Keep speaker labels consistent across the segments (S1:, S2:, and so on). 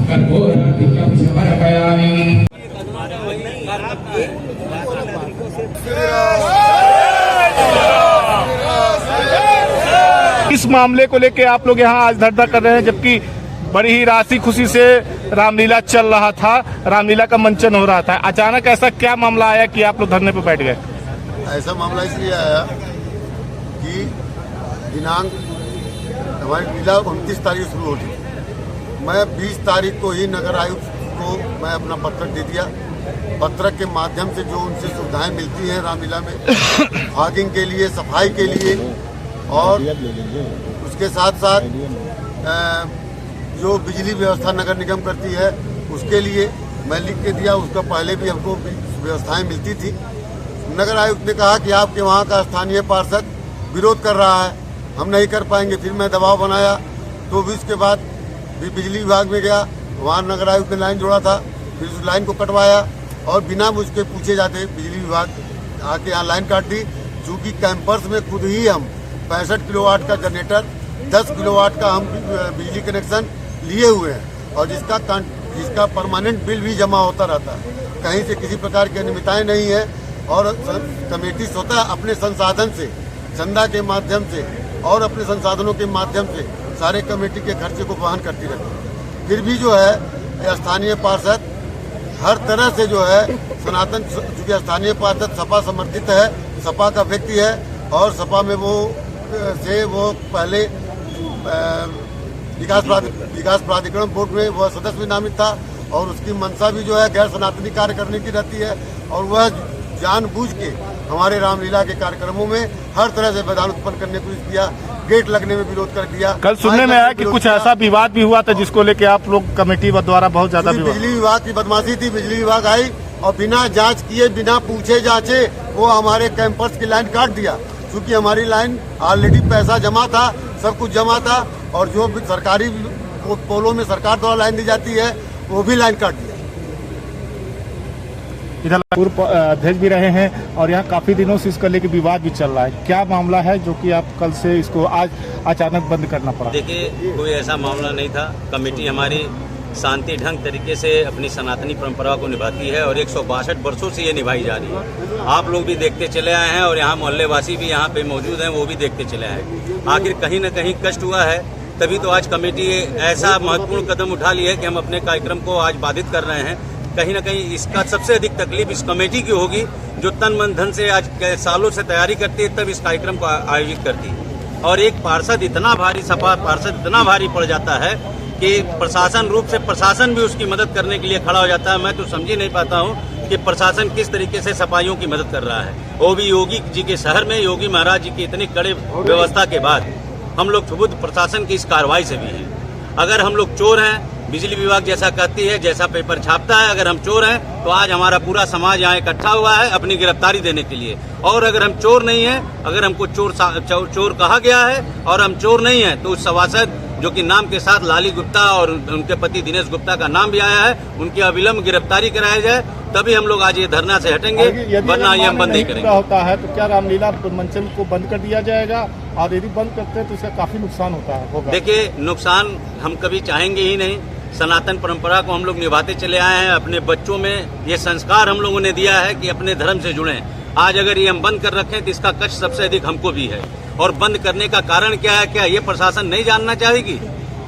S1: कर्पूरादिकं समर्पयामि।
S2: इस मामले को लेके आप लोग यहाँ आज धरना कर रहे हैं, जबकि बड़ी ही राशि खुशी से रामलीला चल रहा था, रामलीला का मंचन हो रहा था। अचानक ऐसा क्या मामला आया कि आप लोग धरने पर बैठ गए?
S3: ऐसा मामला इसलिए आया कि दिनांक हमारी लीला 29 तारीख शुरू हो थी। मैं 20 तारीख को ही नगर आयुक्त को मैं अपना पत्रक दे दिया। पत्रक के माध्यम से जो उनसे सुविधाएं मिलती हैं रामलीला में, हॉगिंग के लिए, सफाई के लिए, और उसके साथ साथ जो बिजली व्यवस्था नगर निगम करती है उसके लिए मैं लिख के दिया। उसका पहले भी हमको व्यवस्थाएं मिलती थी। नगर आयुक्त ने कहा कि आपके वहाँ का स्थानीय पार्षद विरोध कर रहा है, हम नहीं कर पाएंगे। फिर मैं दबाव बनाया, तो भी उसके बाद भी बिजली विभाग में गया, वहाँ नगर आयुक्त ने लाइन जोड़ा था, फिर उस लाइन को कटवाया और बिना मुझके पूछे जाते बिजली विभाग आके यहाँ लाइन काट दी। चूँकि कैंपर्स में खुद ही हम 65 किलोवाट का जनरेटर, 10 किलोवाट का हम बिजली कनेक्शन लिए हुए हैं, और जिसका परमानेंट बिल भी जमा होता रहता है। कहीं से किसी प्रकार की अनियमितताएं नहीं है, और कमेटी स्वतः अपने संसाधन से, चंदा के माध्यम से और अपने संसाधनों के माध्यम से सारे कमेटी के खर्चे को वहन करती रहती है। फिर भी जो है स्थानीय पार्षद हर तरह से जो है सनातन, चूँकि स्थानीय पार्षद सपा समर्थित है, सपा का व्यक्ति है, और सपा में वो पहले विकास प्राधिकरण बोर्ड में वह सदस्य भी नामित था, और उसकी मंशा भी जो है गैर सनातनी कार्य करने की रहती है, और वह जानबूझ के हमारे रामलीला के कार्यक्रमों में हर तरह से विवाद उत्पन्न करने को किया। गेट लगने में विरोध कर दिया।
S2: कल सुनने में आया कि कुछ ऐसा विवाद भी हुआ था जिसको लेके आप लोग कमेटी द्वारा बहुत ज्यादा
S3: बिजली विभाग की बदमाशी थी। बिजली विभाग आई और बिना जांच किए, बिना पूछे जांचे वो हमारे कैंपर्स की लाइन काट दिया। क्योंकि हमारी लाइन ऑलरेडी पैसा जमा था, सब कुछ जमा था, और जो भी सरकारी पोलों में सरकार द्वारा लाइन दी जाती है वो भी लाइन काट दिया।
S2: इधर पूर्व अध्यक्ष भी रहे हैं, और यहाँ काफी दिनों से इसको लेके विवाद भी चल रहा है। क्या मामला है जो कि आप कल से इसको आज अचानक बंद करना पड़ा?
S4: देखिए, कोई ऐसा मामला नहीं था। कमेटी हमारी शांति ढंग तरीके से अपनी सनातनी परंपरा को निभाती है, और 162 वर्षों से ये निभाई जा रही है। आप लोग भी देखते चले आए हैं, और यहाँ मोहल्लेवासी भी यहाँ पे मौजूद हैं, वो भी देखते चले आए हैं। आखिर कहीं न कहीं कष्ट हुआ है, तभी तो आज कमेटी ऐसा महत्वपूर्ण कदम उठा लिया है कि हम अपने कार्यक्रम को आज बाधित कर रहे हैं। कहीं ना कहीं इसका सबसे अधिक तकलीफ इस कमेटी की होगी, जो तन मन धन से आज सालों से तैयारी करती है, तब इस कार्यक्रम को आयोजित करती है। और एक पार्षद इतना भारी, सपा पार्षद इतना भारी पड़ जाता है कि प्रशासन रूप से प्रशासन भी उसकी मदद करने के लिए खड़ा हो जाता है। मैं तो समझ ही नहीं पाता हूँ कि प्रशासन किस तरीके से सफाइयों की मदद कर रहा है, वो भी योगी जी के शहर में, योगी महाराज जी की इतनी कड़े व्यवस्था के बाद। हम लोग खुद प्रशासन की इस कार्रवाई से भी हैं। अगर हम लोग चोर हैं, बिजली विभाग जैसा कहती है, जैसा पेपर छापता है, अगर हम चोर हैं तो आज हमारा पूरा समाज यहाँ इकट्ठा हुआ है अपनी गिरफ्तारी देने के लिए। और अगर हम चोर नहीं हैं, अगर हमको चोर कहा गया है और हम चोर नहीं हैं, तो उस सभासद जो कि नाम के साथ लाली गुप्ता और उनके पति दिनेश गुप्ता का नाम भी आया है, उनकी अविलंब गिरफ्तारी कराया जाए, तभी हम लोग आज ये धरना से हटेंगे, वरना ये हम बंद नहीं करेंगे।
S2: होता है तो क्या रामलीला मंचन को बंद कर दिया जाएगा? और यदि बंद करते हैं तो इसका काफी नुकसान होगा।
S4: देखिए, नुकसान हम कभी चाहेंगे ही नहीं। सनातन परंपरा को हम लोग निभाते चले आए हैं। अपने बच्चों में ये संस्कार हम लोगों ने दिया है कि अपने धर्म से जुड़ें। आज अगर ये हम बंद कर रखें तो इसका कष्ट सबसे अधिक हमको भी है। और बंद करने का कारण क्या है? क्या ये प्रशासन नहीं जानना चाहेगी?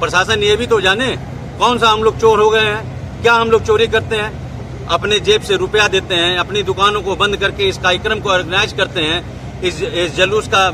S4: प्रशासन ये भी तो जाने कौन सा हम लोग चोर हो गए हैं, क्या हम लोग चोरी करते हैं, अपने जेब से रुपया देते हैं, अपनी दुकानों को बंद करके इस कार्यक्रम को ऑर्गेनाइज करते हैं, इस जुलूस का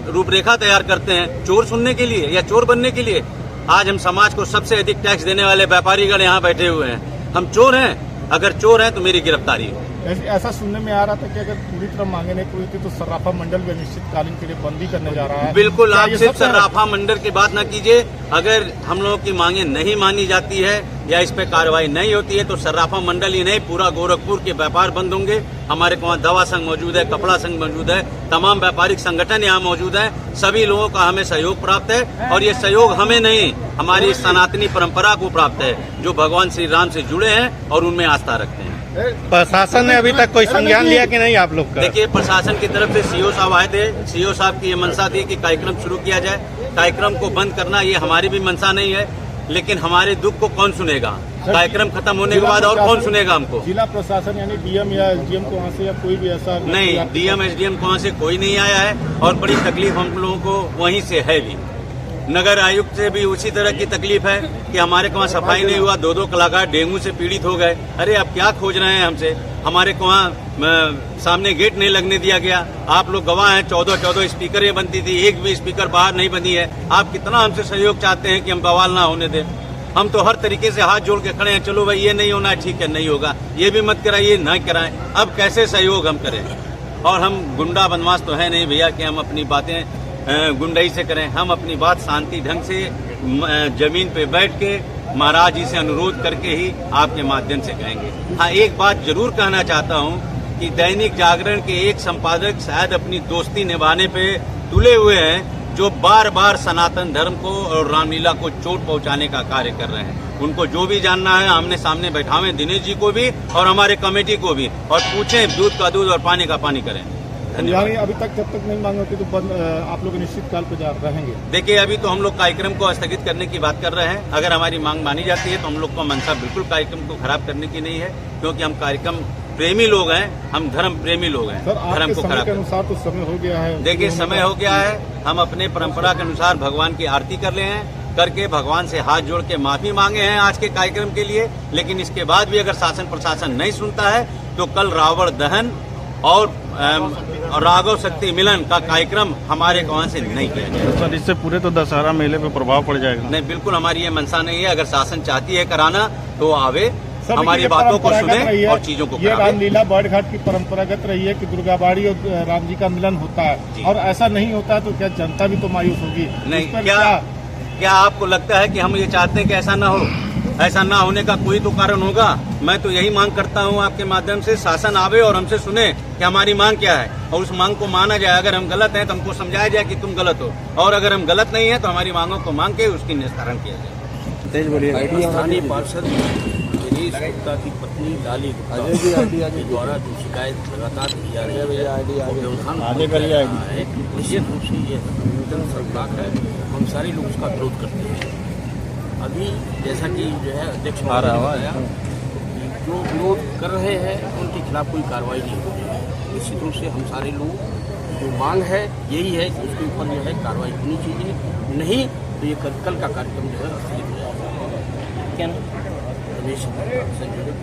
S4: रूपरेखा तैयार करते हैं चोर सुनने के लिए या चोर बनने के लिए। आज हम समाज को सबसे अधिक टैक्स देने वाले व्यापारीगण यहाँ बैठे हुए हैं। हम चोर हैं? अगर चोर हैं तो मेरी गिरफ्तारी है।
S2: ऐसा सुनने में आ रहा था कि अगर पूरी तरह मांगे नहीं पूरी थी तो सर्राफा मंडल भी अनिश्चितकालीन के लिए बंदी करने जा रहा है।
S4: बिल्कुल, आप सिर्फ सर्राफा मंडल की बात न कीजिए। अगर हम लोगों की मांगे नहीं मानी जाती है या इस पे कार्रवाई नहीं होती है तो सर्राफा मंडल ही नहीं, पूरा गोरखपुर के व्यापार बंद होंगे। हमारे को वहाँ दवा संघ मौजूद है, कपड़ा संघ मौजूद है, तमाम व्यापारिक संगठन यहाँ मौजूद है। सभी लोगों का हमें सहयोग प्राप्त है, और ये सहयोग हमें नहीं, हमारी सनातनी परंपरा को प्राप्त है, जो भगवान श्री राम से जुड़े हैं और उनमें आस्था रखते हैं।
S2: प्रशासन ने अभी तक कोई संज्ञान लिया कि नहीं आप लोग का?
S4: देखिए, प्रशासन की तरफ से सीओ साहब आए थे। सीओ साहब की ये मंशा थी कि कार्यक्रम शुरू किया जाए। कार्यक्रम को बंद करना ये हमारी भी मंशा नहीं है, लेकिन हमारे दुख को कौन सुनेगा? कार्यक्रम खत्म होने के बाद और कौन सुनेगा हमको?
S2: जिला प्रशासन यानी डीएम या एसडीएम को वहाँ से या कोई भी ऐसा
S4: नहीं, डीएम एसडीएम को वहाँ से कोई नहीं आया है और बड़ी तकलीफ हम लोगों को वहीं से है भी। नगर आयुक्त से भी उसी तरह की तकलीफ है कि हमारे वहाँ सफाई नहीं हुआ, 2 कलाकार डेंगू से पीड़ित हो गए। अरे आप क्या खोज रहे हैं हमसे? हमारे को वहाँ सामने गेट नहीं लगने दिया गया। आप लोग गवाह हैं, 14 स्पीकरें बनती थी, एक भी स्पीकर बाहर नहीं बनी है। आप कितना हमसे सहयोग चाहते हैं कि हम बवाल ना होने दें? हम तो हर तरीके से हाथ जोड़ के खड़े हैं, चलो भाई ये नहीं होना है, ठीक है नहीं होगा, ये भी मत कराइए, ना कराएं। अब कैसे सहयोग हम करें? और हम गुंडा बदमाश तो है नहीं भैया कि हम अपनी बातें गुंडई से करें। हम अपनी बात शांति ढंग से जमीन पे बैठ के महाराज जी से अनुरोध करके ही आपके माध्यम से कहेंगे। हाँ, एक बात जरूर कहना चाहता हूँ कि दैनिक जागरण के एक संपादक शायद अपनी दोस्ती निभाने पे तुले हुए हैं, जो बार बार सनातन धर्म को और रामलीला को चोट पहुंचाने का कार्य कर रहे हैं। उनको जो भी जानना है आमने सामने बैठावें, दिनेश जी को भी और हमारे कमेटी को भी, और पूछें, दूध का दूध और पानी का पानी करें।
S2: यानी अभी तक जब तक नहीं मांग होती तो आप लोग निश्चित काल पे जा रहेंगे?
S4: देखिए, अभी तो हम लोग कार्यक्रम को स्थगित करने की बात कर रहे हैं। अगर हमारी मांग मानी जाती है तो हम लोग को मंशा बिल्कुल कार्यक्रम को खराब करने की नहीं है, क्योंकि हम कार्यक्रम प्रेमी लोग हैं, हम धर्म प्रेमी लोग हैं। धर्म को खराब
S2: के अनुसार तो समय हो गया है।
S4: देखिए, समय हो गया है, हम अपने परंपरा के अनुसार भगवान की आरती कर रहे हैं, करके भगवान से हाथ जोड़ के माफी मांगे हैं आज के कार्यक्रम के लिए। लेकिन इसके बाद भी अगर शासन प्रशासन नहीं सुनता है तो कल रावण दहन और राघव शक्ति मिलन का कार्यक्रम हमारे वहाँ से नहीं किया जाएगा।
S2: सर, इससे पूरे तो दशहरा मेले पे प्रभाव पड़ जाएगा?
S4: नहीं, बिल्कुल हमारी ये मंशा नहीं है। अगर शासन चाहती है कराना तो आवे, हमारी बातों को सुने और चीजों को
S2: ये रामलीला बर्डघाट की परंपरागत रही है कि दुर्गाबाड़ी और राम जी का मिलन होता है, और ऐसा नहीं होता है तो क्या जनता भी तो मायूस होगी?
S4: नहीं, क्या आपको लगता है कि हम ये चाहते हैं कि ऐसा ना हो? ऐसा ना होने का कोई तो कारण होगा। मैं तो यही मांग करता हूँ आपके माध्यम से, शासन आवे और हमसे सुने कि हमारी मांग क्या है, और उस मांग को माना जाए। अगर हम गलत हैं तो हमको समझाया जाए कि तुम गलत हो, और अगर हम गलत नहीं है तो हमारी मांगों को मांग के उसकी निस्तारण किया जाए।
S1: स्थानीय पार्षद गिरीश गुप्ता की पत्नी लाली गुप्ता के द्वारा जो शिकायत लगातार की जा रही है, निश्चित रूप से ये शर्मनाक है। हम सारे लोग उसका विरोध करते हैं। अभी जैसा कि जो है अध्यक्ष आ रहा है, जो विरोध कर रहे हैं उनके खिलाफ कोई कार्रवाई नहीं हो रही है। निश्चित रूप से हम सारे लोग जो मांग है यही है कि उसके ऊपर जो है कार्रवाई होनी चाहिए, नहीं तो ये कल का कार्यक्रम जो है स्थगित हो जाएगा। क्या रमेश से जुड़े